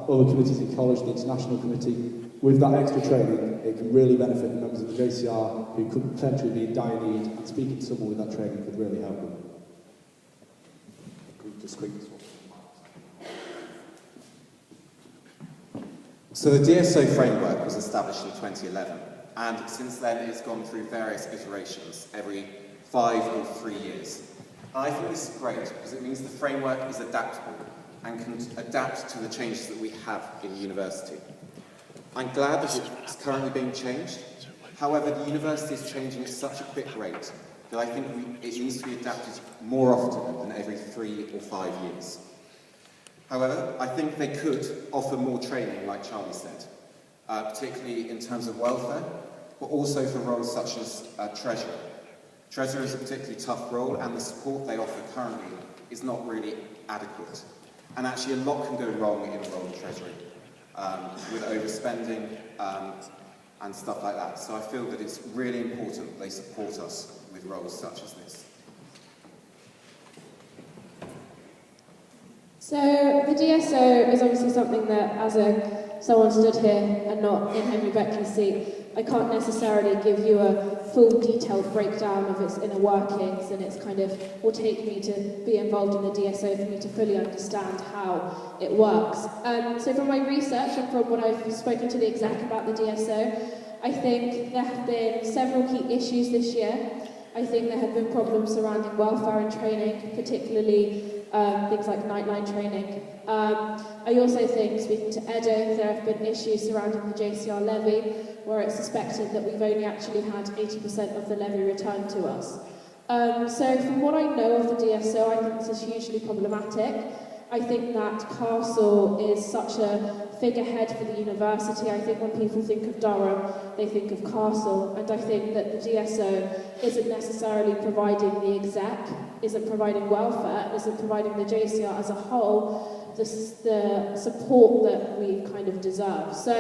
other committees in college, the International Committee. With that extra training, it can really benefit the members of the JCR who could potentially be in dire need, and speaking to someone with that training could really help them. Just quick. So the DSO framework was established in 2011, and since then it's gone through various iterations every 5 or 3 years. I think this is great because it means the framework is adaptable and can adapt to the changes that we have in university. I'm glad that it's currently being changed. However, the university is changing at such a quick rate that I think it needs to be adapted more often than every 3 or 5 years. However, I think they could offer more training, like Charlie said, particularly in terms of welfare, but also for roles such as treasurer. Treasurer is a particularly tough role, and the support they offer currently is not really adequate. And actually, a lot can go wrong in a role of treasury, with overspending and stuff like that. So I feel that it's really important that they support us with roles such as this. So the DSO is obviously something that, as someone stood here and not in Henry Beckley's seat, I can't necessarily give you a full detailed breakdown of its inner workings, and it's kind of will take me to be involved in the DSO for me to fully understand how it works. So from my research and from what I've spoken to the exec about the DSO, I think there have been several key issues this year. I think there have been problems surrounding welfare and training, particularly things like nightline training. I also think, speaking to Edo, there have been issues surrounding the JCR levy, where it's suspected that we've only actually had 80% of the levy returned to us. So from what I know of the DSO, I think this is hugely problematic. I think that Castle is such a figurehead for the university. I think when people think of Durham, they think of Castle, and I think that the DSO isn't necessarily providing the exec, isn't providing welfare, isn't providing the JCR as a whole the support that we kind of deserve. So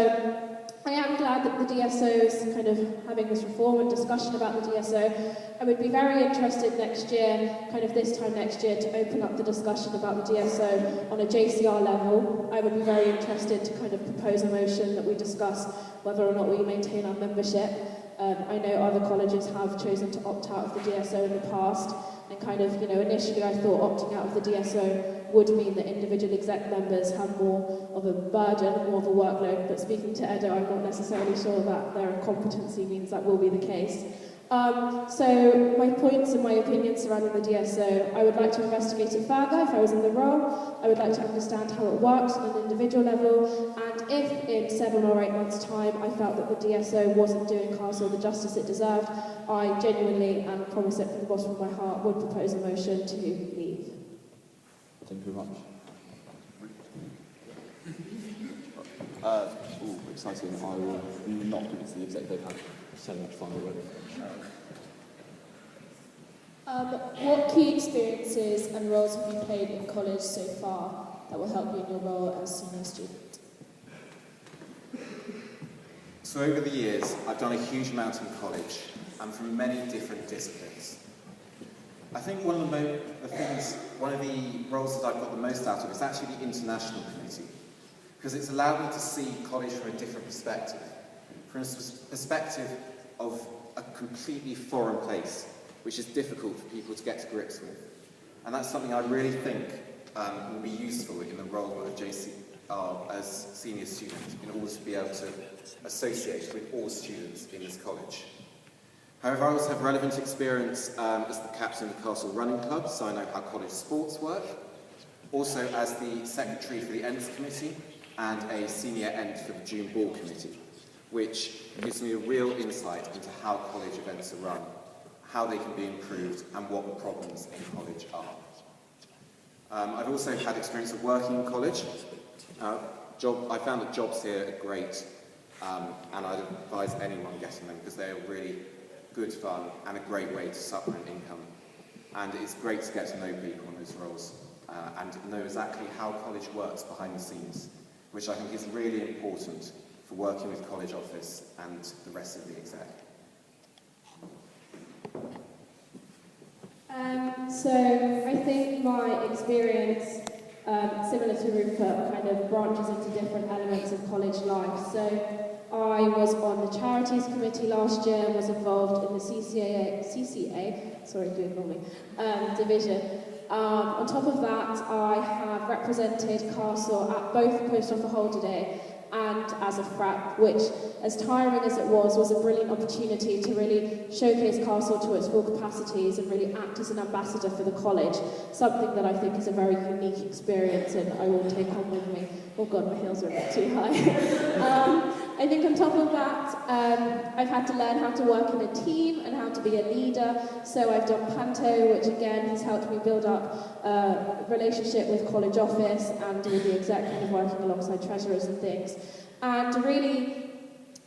I am glad that the DSO is kind of having this reform and discussion about the DSO. I would be very interested next year, kind of this time next year, to open up the discussion about the DSO on a JCR level. I would be very interested to kind of propose a motion that we discuss whether or not we maintain our membership. I know other colleges have chosen to opt out of the DSO in the past, and kind of, initially I thought opting out of the DSO would mean that individual exec members have more of a burden, more of a workload, but speaking to Edo, I'm not necessarily sure that their incompetency means that will be the case. So my points and my opinions surrounding the DSO, I would like to investigate it further if I was in the role. I would like to understand how it works on an individual level, and if in 7 or 8 months' time I felt that the DSO wasn't doing Castle the justice it deserved, I genuinely, and I promise it from the bottom of my heart, would propose a motion to leave. Thank you very much. Exciting. I will not give it to the executive panel. Send them to final word. What key experiences and roles have you played in college so far that will help you in your role as senior student? So over the years, I've done a huge amount in college, and from many different disciplines. I think one of the roles that I've got the most out of is actually the International Committee, because it's allowed me to see college from a different perspective, from a perspective of a completely foreign place, which is difficult for people to get to grips with. And that's something I really think will be useful in the role of JCR as senior student, in order to be able to associate with all students in this college. However, I also have relevant experience as the captain of the Castle Running Club, so I know how college sports work. Also as the secretary for the Ents Committee and a senior Ent for the June Ball Committee, which gives me a real insight into how college events are run, how they can be improved, and what the problems in college are. I've also had experience of working in college. I found that jobs here are great, and I'd advise anyone getting them because they are really good fun and a great way to supplement income. And it's great to get to know people in those roles and know exactly how college works behind the scenes, which I think is really important for working with college office and the rest of the exec. So I think my experience similar to Rupert, kind of branches into different elements of college life. So I was on the Charities Committee last year and was involved in the CCA, sorry, do ignore me, division. On top of that, I have represented Castle at both Post Offer Holder Day and as a FRAP, which, as tiring as it was a brilliant opportunity to really showcase Castle to its full capacities and really act as an ambassador for the college, something that I think is a very unique experience and I will take on with me. Oh God, my heels are a bit too high. I think on top of that, I've had to learn how to work in a team and how to be a leader. So I've done Panto, which again has helped me build up a relationship with college office and with the exec, kind of working alongside treasurers and things. And really,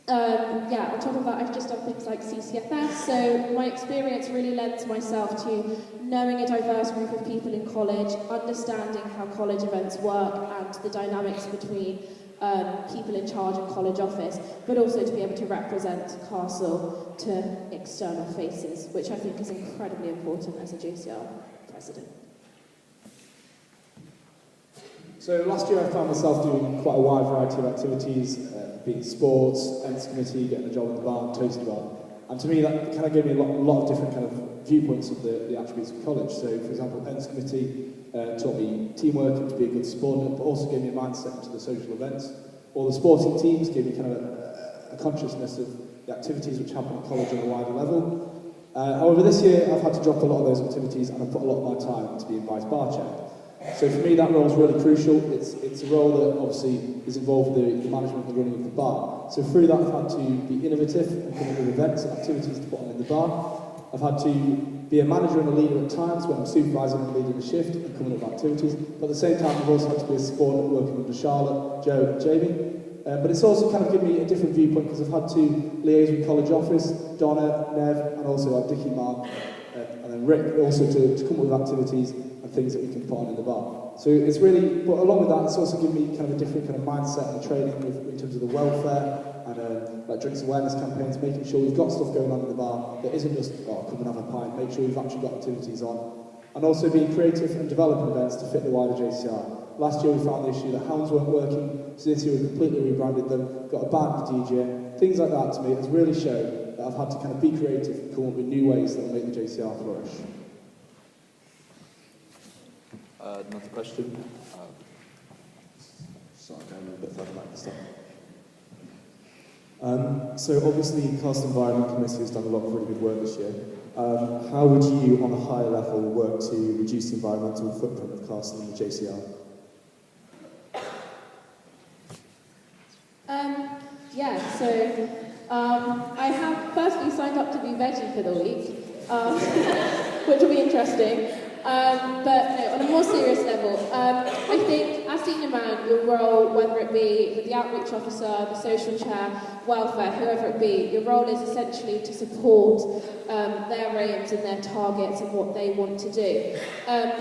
on top of that, I've just done things like CCFS. So my experience really lends myself to knowing a diverse group of people in college, understanding how college events work and the dynamics between people in charge of college office, but also to be able to represent Castle to external faces, which I think is incredibly important as a JCR president. So last year I found myself doing quite a wide variety of activities, be it sports, Ents Committee, getting a job at the bar, Toasty Bar. And to me that kind of gave me a lot of different kind of viewpoints of the attributes of college. So for example, Ents Committee taught me teamwork and to be a good supporter, but also gave me a mindset into the social events. All the sporting teams gave me kind of a consciousness of the activities which happen at college on a wider level. However, this year I've had to drop a lot of those activities and I've put a lot of my time into being vice bar chair. So for me that role is really crucial. It's a role that obviously is involved with the management and the running of the bar. So through that I've had to be innovative and come up with events and activities to put on in the bar. I've had to be a manager and a leader at times when I'm supervising and leading a shift and coming up with activities. But at the same time, I've also had to be a supporter working under Charlotte, Joe and Jamie. But it's also kind of given me a different viewpoint because I've had to liaise with college office, Donna, Nev, and also Dickie, Mark, and then Rick, also to come up with activities and things that we can put on in the bar. So it's really, but along with that, it's also given me kind of a different kind of mindset and training in terms of the welfare and like drinks awareness campaigns, making sure we've got stuff going on in the bar that isn't just, come and have a pint, make sure we've actually got activities on. And also being creative and developing events to fit the wider JCR. Last year we found the issue that hounds weren't working, so this year we completely rebranded them, got a band DJ, things like that to me has really shown that I've had to kind of be creative and come up with new ways that will make the JCR flourish. Another question? Sorry, going a little bit further back this time. So obviously Castle Environment Committee has done a lot of really good work this year. How would you, on a higher level, work to reduce the environmental footprint of Castle and the JCR? I have firstly signed up to be veggie for the week, which will be interesting. But no, on a more serious level, I think as senior man, your role, whether it be with the outreach officer, the social chair, welfare, whoever it be, your role is essentially to support their aims and their targets and what they want to do.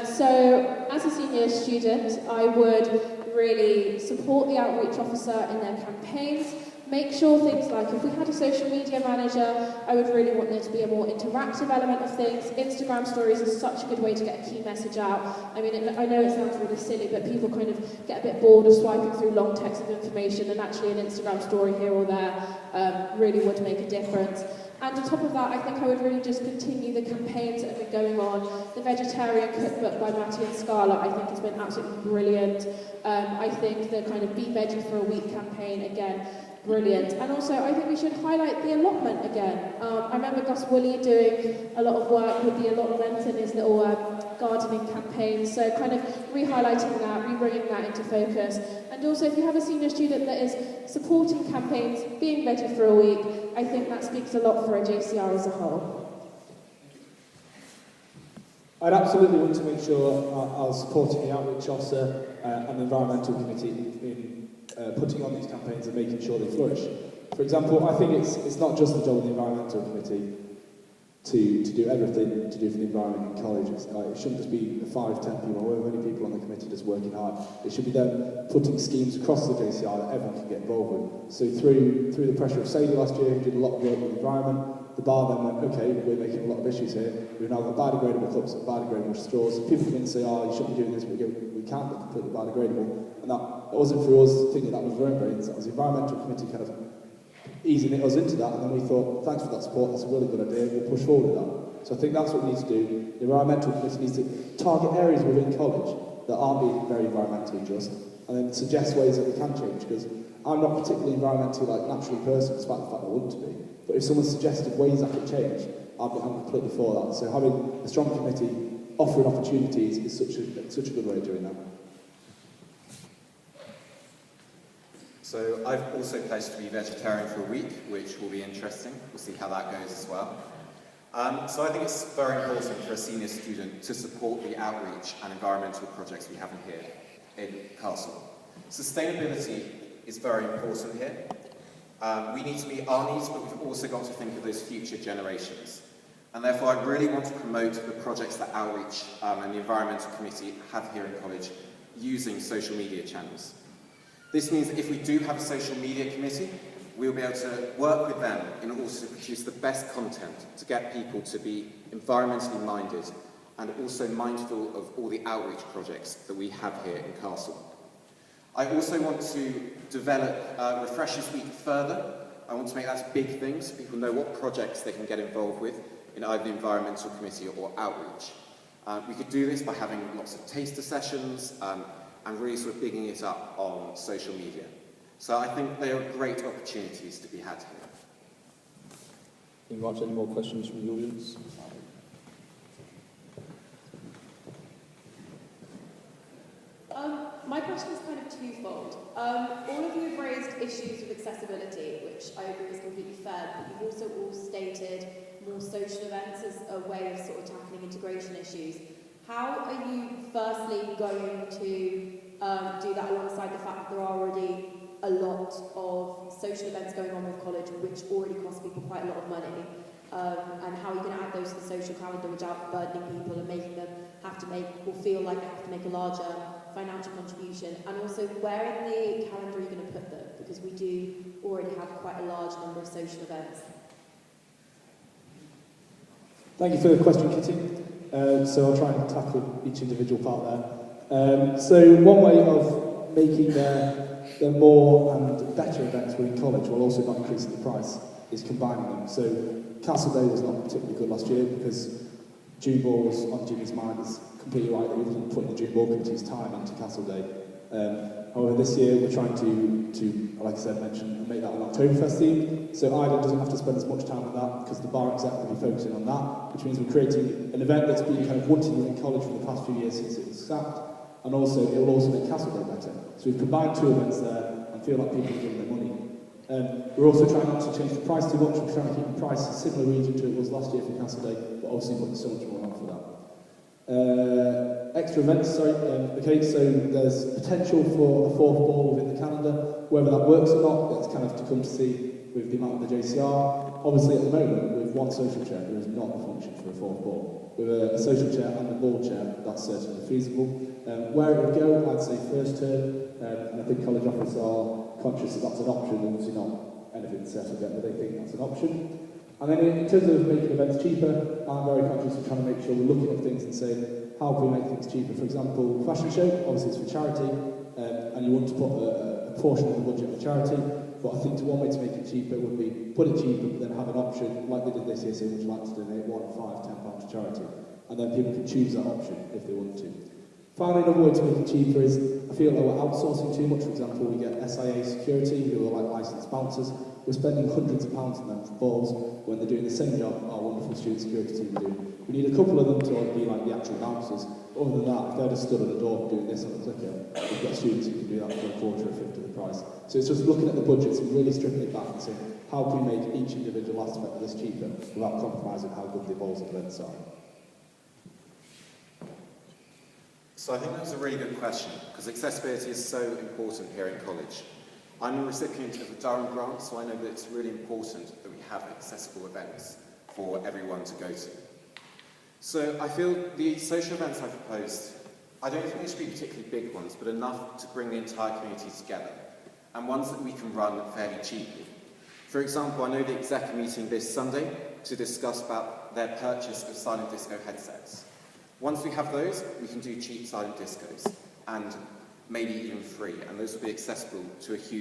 So as a senior student, I would really support the outreach officer in their campaigns. Make sure things like, if we had a social media manager, I would really want there to be a more interactive element of things. Instagram stories is such a good way to get a key message out. I mean, I know it sounds really silly, but people kind of get a bit bored of swiping through long text of information, and actually an Instagram story here or there really would make a difference. And on top of that, I think I would really just continue the campaigns that have been going on. The vegetarian cookbook by Matty and Scarlett, I think, has been absolutely brilliant. I think the kind of Be Veggie for a Week campaign, again, brilliant. And also, I think we should highlight the allotment again. I remember Gus Woolley doing a lot of work with the allotment and his little gardening campaigns. So kind of re-highlighting that, re-bringing that into focus. And also, if you have a senior student that is supporting campaigns, being veggie for a week, I think that speaks a lot for a JCR as a whole. I'd absolutely want to make sure I was supporting the outreach officer and the environmental committee in putting on these campaigns and making sure they flourish. For example, I think it's not just the job of the environmental committee to do everything to do for the environment in college. It shouldn't just be 5, 10 people, however many people on the committee just working hard. It should be them putting schemes across the JCR that everyone can get involved with. So through the pressure of Sadie last year, who did a lot of work with the environment, the bar then went, okay, we're making a lot of issues here. We've now got biodegradable cups and biodegradable straws. So people can say, oh, you shouldn't be doing this, but we can be completely biodegradable. And that wasn't for us thinking that was our own brains, that was the environmental committee kind of easing us into that, and then we thought, thanks for that support, that's a really good idea, we'll push forward with that. So I think that's what we need to do. The environmental committee needs to target areas within college that aren't being very environmentally just, and then suggest ways that we can change, because I'm not particularly environmentally naturally person, despite the fact I want to be. But if someone suggested ways I could change, I'm completely for that. So having a strong committee offering opportunities is such a good way of doing that. So I've also pledged to be vegetarian for a week, which will be interesting. We'll see how that goes as well. So I think it's very important for a senior student to support the outreach and environmental projects we have in here in Castle. Sustainability is very important here. We need to meet our needs, but we've also got to think of those future generations. And therefore I really want to promote the projects that Outreach and the Environmental Committee have here in college using social media channels. This means that if we do have a social media committee, we'll be able to work with them in order to produce the best content to get people to be environmentally minded and also mindful of all the outreach projects that we have here in Castle. I also want to develop Refreshers Week further. I want to make that a big thing so people know what projects they can get involved with in either the Environmental Committee or outreach. We could do this by having lots of taster sessions and really sort of bigging it up on social media. So I think they are great opportunities to be had here. Any more questions from the audience? My question is kind of twofold. All of you have raised issues with accessibility, which I agree is completely fair, but you've also all stated more social events as a way of sort of tackling integration issues. How are you firstly going to do that alongside the fact that there are already a lot of social events going on with college which already cost people quite a lot of money, and how are you going to add those to the social calendar without burdening people and making them have to make or feel like they have to make a larger financial contribution? And also, where in the calendar are you going to put them? Because we do already have quite a large number of social events. Thank you for the question, Kitty. So I'll try and tackle each individual part there. So one way of making the more and better events within college while also not increasing the price is combining them. So Castle Day was not particularly good last year because June Ball was on Jimmy's mind. It's completely right that we didn't put the June Ball committee's time into Castle Day. However, this year we're trying to, like I said, make that an Oktoberfest theme. So Ida doesn't have to spend as much time on that because the bar exec will be focusing on that, which means we're creating an event that's been kind of wanted within college for the past few years since it was sacked, and also it will also make Castle Day better. So we've combined two events there and feel like people are giving their money. We're also trying not to change the price too much. We're trying to keep the price a similar region to it was last year for Castle Day, but obviously putting so much more on for that. Extra events, okay, so there's potential for a fourth ball within the calendar. Whether that works or not, that's kind of to come to see with the amount of the JCR. Obviously, at the moment, with one social chair, there is not a function for a fourth ball. With a social chair and a board chair, that's certainly feasible. Where it would go, I'd say first term, and I think college officers are conscious that that's an option, obviously not anything settled yet, but they think that's an option. And then in terms of making events cheaper, I'm very conscious of trying to make sure we're looking at things and saying, how can we make things cheaper? For example, fashion show, obviously it's for charity, and you want to put a portion of the budget for charity, but I think one way to make it cheaper would be put it cheaper, but then have an option, like they did this year, say, would you like to donate £1, £5, £10 to charity? And then people can choose that option if they want to. Finally, another way to make it cheaper is, I feel like we're outsourcing too much. For example, we get SIA security, who are like licensed bouncers. We're spending hundreds of pounds on them for balls when they're doing the same job our wonderful student security team are doing. We need a couple of them to be like the actual bouncers. Other than that, if they're just stood at the door doing this on the clicker, we've got students who can do that for a quarter or a fifth of the price. So it's just looking at the budgets and really stripping it back and saying, how can we make each individual aspect of this cheaper without compromising how good the balls and events are? So I think that's a really good question, because accessibility is so important here in college. I'm a recipient of a Durham grant, so I know that it's really important that we have accessible events for everyone to go to. So I feel the social events I've proposed, I don't think they should be particularly big ones, but enough to bring the entire community together, and ones that we can run fairly cheaply. For example, I know the exec are meeting this Sunday to discuss about their purchase of silent disco headsets. Once we have those, we can do cheap silent discos. and maybe even free, and those will be accessible to a huge